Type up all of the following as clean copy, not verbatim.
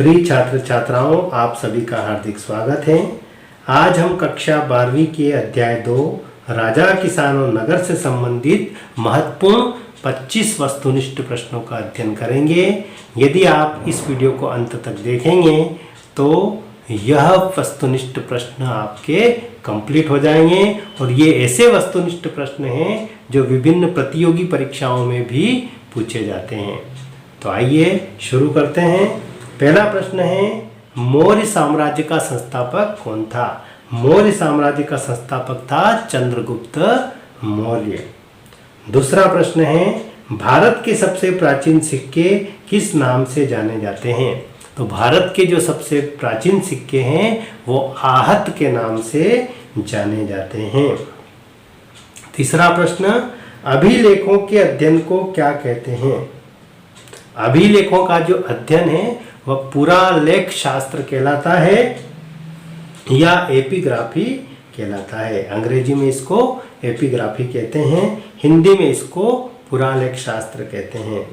प्रिय छात्र छात्राओं, आप सभी का हार्दिक स्वागत है। आज हम कक्षा 12वीं के अध्याय 2 राजा किसान और नगर से संबंधित महत्वपूर्ण 25 वस्तुनिष्ठ प्रश्नों का अध्ययन करेंगे। यदि आप इस वीडियो को अंत तक देखेंगे तो यह वस्तुनिष्ठ प्रश्न आपके कंप्लीट हो जाएंगे और ये ऐसे वस्तुनिष्ठ प्रश्न हैं जो विभिन्न प्रतियोगी परीक्षाओं में भी पूछे जाते हैं। तो आइए शुरू करते हैं। पहला प्रश्न है, मौर्य साम्राज्य का संस्थापक कौन था? मौर्य साम्राज्य का संस्थापक था चंद्रगुप्त मौर्य। दूसरा प्रश्न है, भारत के सबसे प्राचीन सिक्के किस नाम से जाने जाते हैं? तो भारत के जो सबसे प्राचीन सिक्के हैं वो आहत के नाम से जाने जाते हैं। तीसरा प्रश्न, अभिलेखों के अध्ययन को क्या कहते हैं? अभिलेखों का जो अध्ययन है वह पुरालेख शास्त्र कहलाता है या एपिग्राफी कहलाता है। अंग्रेजी में इसको एपिग्राफी कहते हैं, हिंदी में इसको पुरालेख शास्त्र कहते हैं।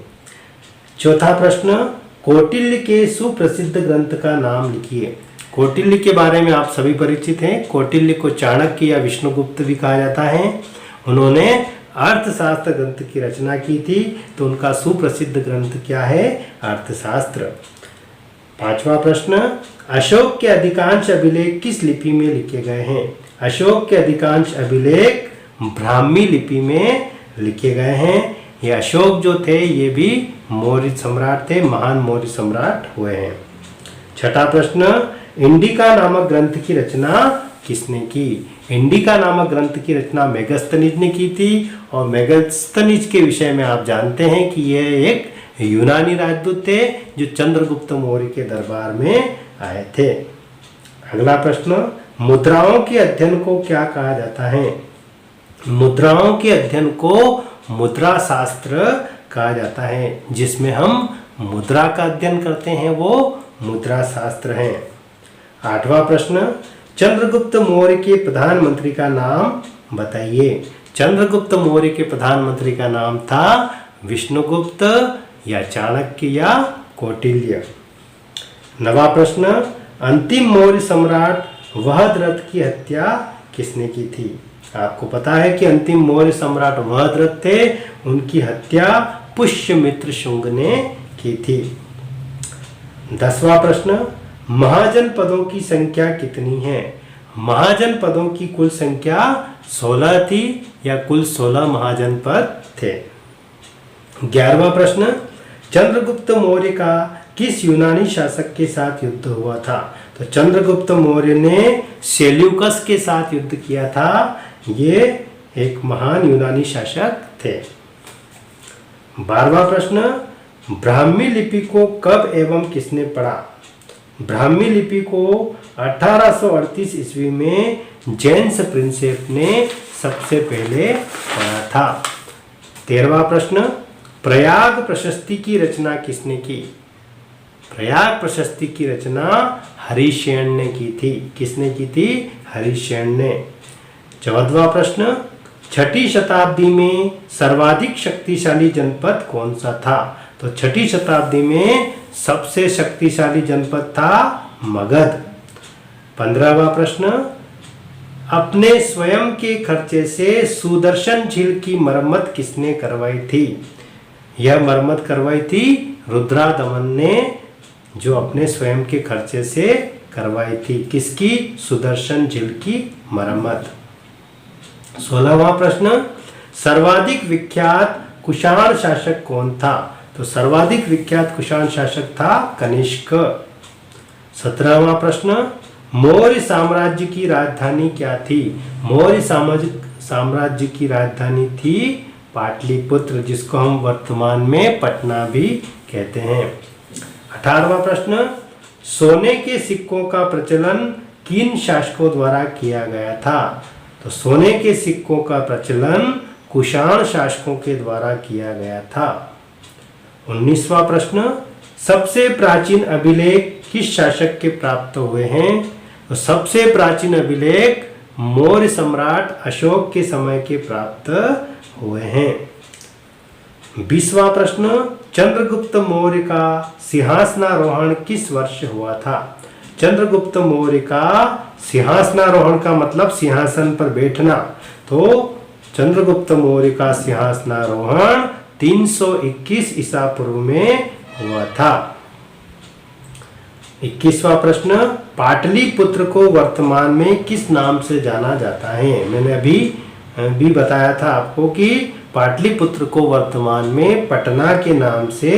चौथा प्रश्न, कौटिल्य के सुप्रसिद्ध ग्रंथ का नाम लिखिए। कौटिल्य के बारे में आप सभी परिचित हैं। कौटिल्य को चाणक्य या विष्णुगुप्त भी कहा जाता है। उन्होंने अर्थशास्त्र ग्रंथ की रचना की थी, तो उनका सुप्रसिद्ध ग्रंथ क्या है? अर्थशास्त्र। पांचवा प्रश्न, अशोक के अधिकांश अभिलेख किस लिपि में लिखे गए हैं? अशोक के अधिकांश अभिलेख ब्राह्मी लिपि में लिखे गए हैं। ये अशोक जो थे ये भी मौर्य सम्राट थे, महान मौर्य सम्राट हुए हैं। छठा प्रश्न, इंडिका नामक ग्रंथ की रचना किसने की? इंडिका नामक ग्रंथ की रचना मेगस्थनीज ने की थी और मेगस्थनीज के विषय में आप जानते हैं कि यह एक यूनानी राजदूत थे जो चंद्रगुप्त मौर्य के दरबार में आए थे। अगला प्रश्न, मुद्राओं के अध्ययन को क्या कहा जाता है? मुद्राओं के अध्ययन को मुद्रा शास्त्र कहा जाता है। जिसमें हम मुद्रा का अध्ययन करते हैं वो मुद्रा शास्त्र है। आठवां प्रश्न, चंद्रगुप्त मौर्य के प्रधानमंत्री का नाम बताइए। चंद्रगुप्त मौर्य के प्रधानमंत्री का नाम था विष्णुगुप्त या चाणक्य या कौटिल्य। नवा प्रश्न, अंतिम मौर्य सम्राट वहदरथ की हत्या किसने की थी? आपको पता है कि अंतिम मौर्य सम्राट वहदरथ थे, उनकी हत्या पुष्यमित्र शुंग ने की थी। 10वां प्रश्न, महाजन पदों की संख्या कितनी है? महाजन पदों की कुल संख्या 16 थी या कुल 16 महाजन पद थे। 11वां प्रश्न, चंद्रगुप्त मौर्य का किस यूनानी शासक के साथ युद्ध हुआ था? तो चंद्रगुप्त मौर्य ने सेल्यूकस के साथ युद्ध किया था। ये एक महान यूनानी शासक थे। 12वां प्रश्न, ब्राह्मी लिपि को कब एवं किसने पढ़ा? ब्राह्मी लिपि को 1838 ईस्वी में जेम्स प्रिंसेप ने सबसे पहले पढ़ा था। 13वां प्रश्न, प्रयाग प्रशस्ति की रचना किसने की? प्रयाग प्रशस्ति की रचना हरिशेन ने की थी। किसने की थी? हरिशेन ने। 14वां प्रश्न, 6ठी शताब्दी में सर्वाधिक शक्तिशाली जनपद कौन सा था? तो 6ठी शताब्दी में सबसे शक्तिशाली जनपद था मगध। 15वां प्रश्न, अपने स्वयं के खर्चे से सुदर्शन झील की मरम्मत किसने करवाई थी? यह मरम्मत करवाई थी रुद्रादमन ने, जो अपने स्वयं के खर्चे से करवाई थी। किसकी? सुदर्शन झील की मरम्मत। 16वां प्रश्न, सर्वाधिक विख्यात कुषाण शासक कौन था? तो सर्वाधिक विख्यात कुषाण शासक था कनिष्क। 17वां प्रश्न, मौर्य साम्राज्य की राजधानी क्या थी? मौर्य साम्राज्य की राजधानी थी पाटलिपुत्र, जिसको हम वर्तमान में पटना भी कहते हैं। 18वां प्रश्न, सोने के सिक्कों का प्रचलन किन शासकों द्वारा किया गया था? तो सोने के सिक्कों का प्रचलन कुषाण शासकों के द्वारा किया गया था। 19वां प्रश्न, सबसे प्राचीन अभिलेख किस शासक के प्राप्त हुए हैं? तो सबसे प्राचीन अभिलेख मौर्य सम्राट अशोक के समय के प्राप्त हुए हैं। 20वां प्रश्न, चंद्रगुप्त मौर्य का सिंहासनारोहण किस वर्ष हुआ था? चंद्रगुप्त मौर्य का सिंहासनारोहण का मतलब सिंहासन पर बैठना, तो चंद्रगुप्त मौर्य का सिंहासनारोहण 321 ईसा पूर्व में हुआ था। 21वां प्रश्न, पाटलिपुत्र को वर्तमान में किस नाम से जाना जाता है? मैंने अभी भी बताया था आपको कि पाटलिपुत्र को वर्तमान में पटना के नाम से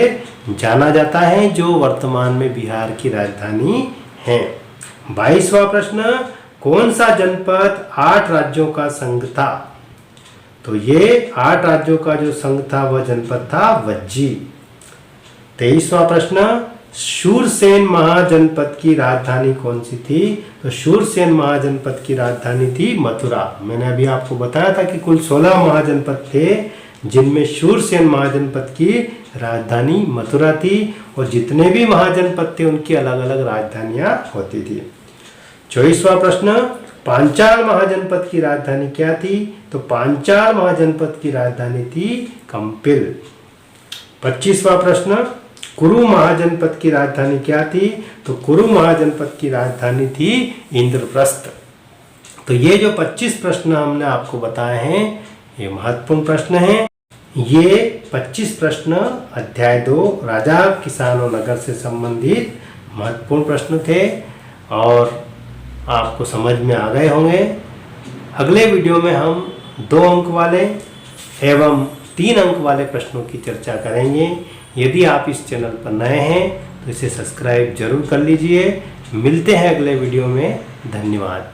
जाना जाता है, जो वर्तमान में बिहार की राजधानी है। 22वां प्रश्न, कौन सा जनपद 8 राज्यों का संघ था? तो ये 8 राज्यों का जो संघ था वह जनपद था वज्जी। 23वां प्रश्न, शूरसेन महाजनपद की राजधानी कौन सी थी? तो शूरसेन महाजनपद की राजधानी थी मथुरा। मैंने अभी आपको बताया था कि कुल 16 महाजनपद थे, जिनमें शूरसेन महाजनपद की राजधानी मथुरा थी, और जितने भी महाजनपद थे उनकी अलग अलग राजधानियां होती थी। 24वां प्रश्न, पांचाल महाजनपद की राजधानी क्या थी? तो पांचाल महाजनपद की राजधानी थी कंपिल। 25वां प्रश्न, कुरु महाजनपद की राजधानी क्या थी? तो कुरु महाजनपद की राजधानी थी इंद्रप्रस्थ। तो ये जो 25 प्रश्न हमने आपको बताए हैं, ये महत्वपूर्ण प्रश्न हैं। ये 25 प्रश्न अध्याय 2 राजा किसान और नगर से संबंधित महत्वपूर्ण प्रश्न थे, और आपको समझ में आ गए होंगे। अगले वीडियो में हम 2 अंक वाले एवं 3 अंक वाले प्रश्नों की चर्चा करेंगे। यदि आप इस चैनल पर नए हैं तो इसे सब्सक्राइब जरूर कर लीजिए। मिलते हैं अगले वीडियो में। धन्यवाद।